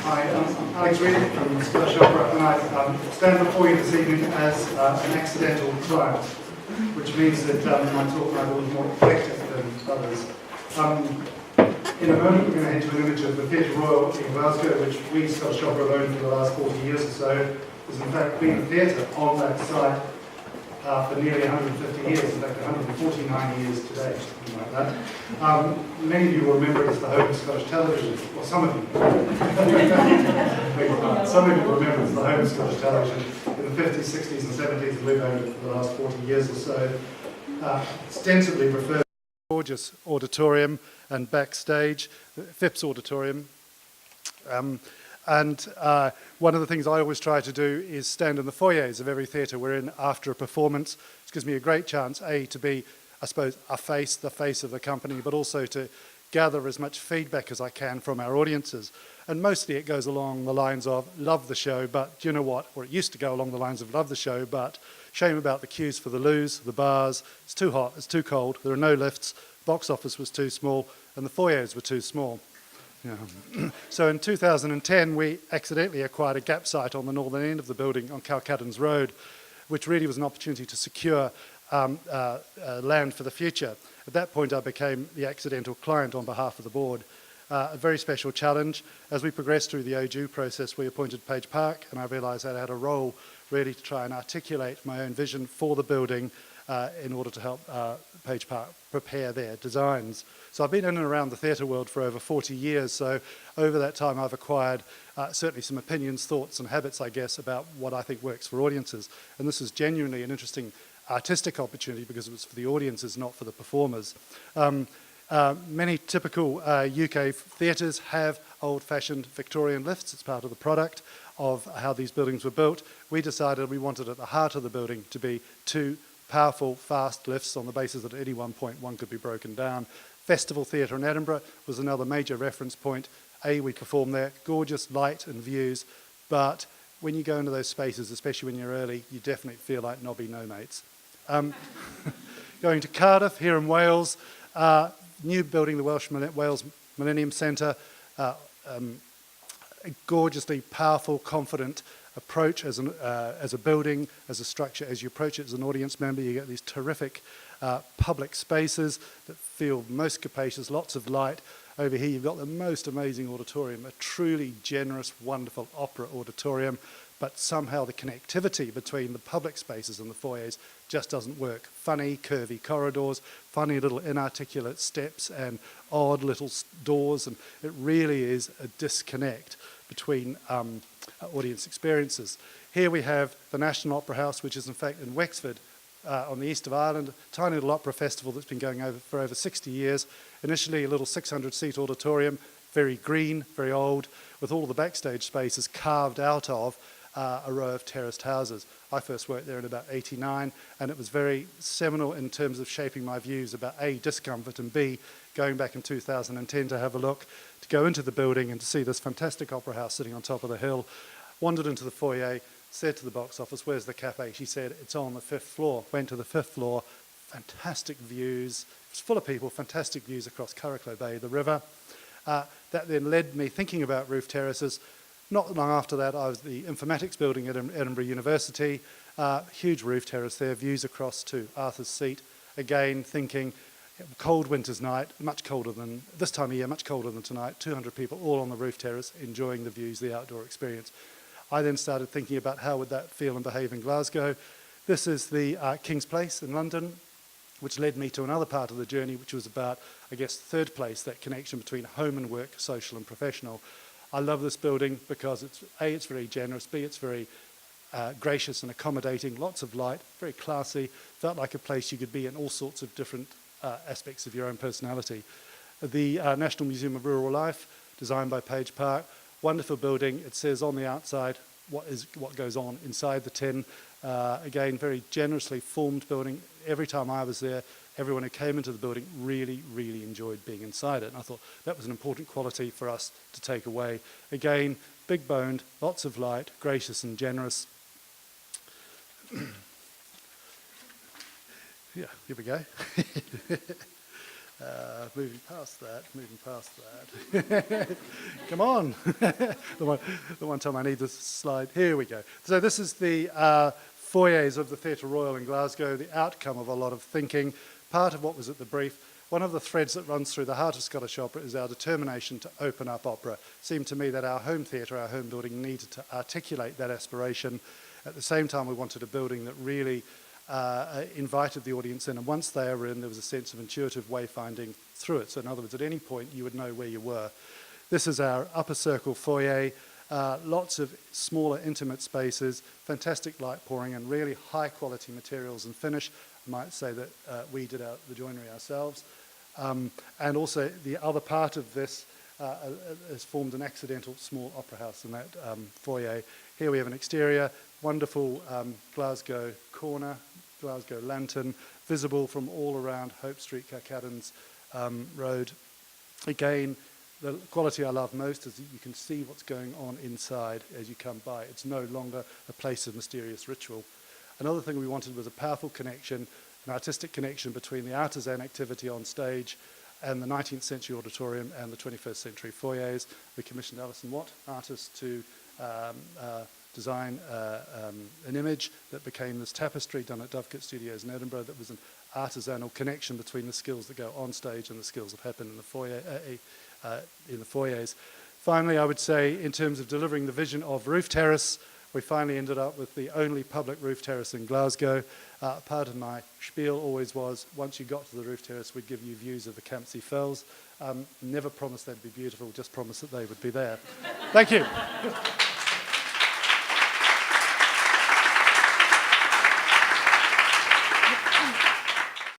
Hi, I'm Alex Reedijk from Scottish Opera, and I stand before you this evening as an accidental client, which means that my talk might be a little more eclectic than others. In a moment, we're going to head to an image of the Theatre Royal in Glasgow, which we, Scottish Opera, have owned for the last 40 years or so. There's in fact been a theatre on that site for nearly 150 years, in fact 149 years today, something like that. Many of you will remember it as the home of Scottish television, or some of you. Some of you will remember it as the home of Scottish television in the 50s, 60s and 70s, and we've owned it for the last 40 years or so. Extensively referred to a gorgeous auditorium and backstage, the Phipps Auditorium. One of the things I always try to do is stand in the foyers of every theatre we're in after a performance. It gives me a great chance, A, to be, I suppose, the face of the company, but also to gather as much feedback as I can from our audiences. And mostly it goes along the lines of, love the show, but do you know what? Or it used to go along the lines of, love the show, but shame about the queues for the loos, the bars, it's too hot, it's too cold, there are no lifts, box office was too small, and the foyers were too small. Yeah. So in 2010, we accidentally acquired a gap site on the northern end of the building on Calcaddens Road, which really was an opportunity to secure land for the future. At that point, I became the accidental client on behalf of the board. A very special challenge. As we progressed through the OJU process, we appointed Page Park, and I realised that I had a role really to try and articulate my own vision for the building in order to help Page Park prepare their designs. So I've been in and around the theatre world for over 40 years, so over that time I've acquired certainly some opinions, thoughts and habits, I guess, about what I think works for audiences. And this is genuinely an interesting artistic opportunity because it was for the audiences, not for the performers. Many typical UK theatres have old-fashioned Victorian lifts. It's part of the product of how these buildings were built. We decided we wanted at the heart of the building to be two powerful, fast lifts on the basis that at any one point one could be broken down. Festival Theatre in Edinburgh was another major reference point. We perform there, gorgeous light and views, but when you go into those spaces, especially when you're early, you definitely feel like knobby no-mates. Going to Cardiff, here in Wales, new building, the Wales Millennium Centre, a gorgeously powerful, confident approach as a building, as a structure. As you approach it as an audience member, you get these terrific public spaces that feel most capacious, lots of light. Over here you've got the most amazing auditorium, a truly generous, wonderful opera auditorium, but somehow the connectivity between the public spaces and the foyers just doesn't work. Funny, curvy corridors, funny little inarticulate steps and odd little doors, and it really is a disconnect between audience experiences. Here we have the National Opera House, which is in fact in Wexford, on the east of Ireland, a tiny little opera festival that's been going for over 60 years. Initially a little 600-seat auditorium, very green, very old, with all the backstage spaces carved out of a row of terraced houses. I first worked there in about '89, and it was very seminal in terms of shaping my views about A, discomfort, and B, going back in 2010 to have a look, to go into the building and to see this fantastic opera house sitting on top of the hill. Wandered into the foyer, said to the box office, "Where's the cafe?" She said, "It's on the 5th floor." Went to the 5th floor, fantastic views. It was full of people, fantastic views across Curracloe Bay, the river. That then led me thinking about roof terraces. Not long after that, I was the informatics building at Edinburgh University. Huge roof terrace there, views across to Arthur's Seat. Again, thinking, cold winter's night, much colder than, this time of year, much colder than tonight, 200 people all on the roof terrace, enjoying the views, the outdoor experience. I then started thinking about how would that feel and behave in Glasgow. This is the King's Place in London, which led me to another part of the journey, which was about, I guess, third place, that connection between home and work, social and professional. I love this building because it's A, it's very generous, B, it's very gracious and accommodating, lots of light, very classy, felt like a place you could be in all sorts of different aspects of your own personality. The National Museum of Rural Life, designed by Page Park, wonderful building. It says on the outside what goes on inside the tin. Again, very generously formed building. Every time I was there, everyone who came into the building really, really enjoyed being inside it. And I thought that was an important quality for us to take away. Again, big boned, lots of light, gracious and generous. Yeah, here we go. moving past that. Come on. the one time I need this slide. Here we go. So this is the foyers of the Theatre Royal in Glasgow, the outcome of a lot of thinking, part of what was at the brief. One of the threads that runs through the heart of Scottish opera is our determination to open up opera. It seemed to me that our home theatre, our home building, needed to articulate that aspiration. At the same time, we wanted a building that really invited the audience in, and once they were in, there was a sense of intuitive wayfinding through it. So in other words, at any point, you would know where you were. This is our upper circle foyer, lots of smaller, intimate spaces, fantastic light pouring, and really high-quality materials and finish. I might say that we did the joinery ourselves. And also, the other part of this has formed an accidental small opera house in that foyer. Here we have an exterior, wonderful Glasgow corner, Glasgow lantern, visible from all around Hope Street, Kirkcallan's Road. Again, the quality I love most is that you can see what's going on inside as you come by. It's no longer a place of mysterious ritual. Another thing we wanted was a powerful connection, an artistic connection between the artisan activity on stage and the 19th century auditorium and the 21st century foyers. We commissioned Alison Watt, artist, to design an image that became this tapestry done at Dovecote Studios in Edinburgh that was an artisanal connection between the skills that go on stage and the skills that happen in the foyers. Finally, I would say, in terms of delivering the vision of roof terrace, we finally ended up with the only public roof terrace in Glasgow. Part of my spiel always was, once you got to the roof terrace, we'd give you views of the Campsie Fells. Never promised they'd be beautiful, just promised that they would be there. Thank you.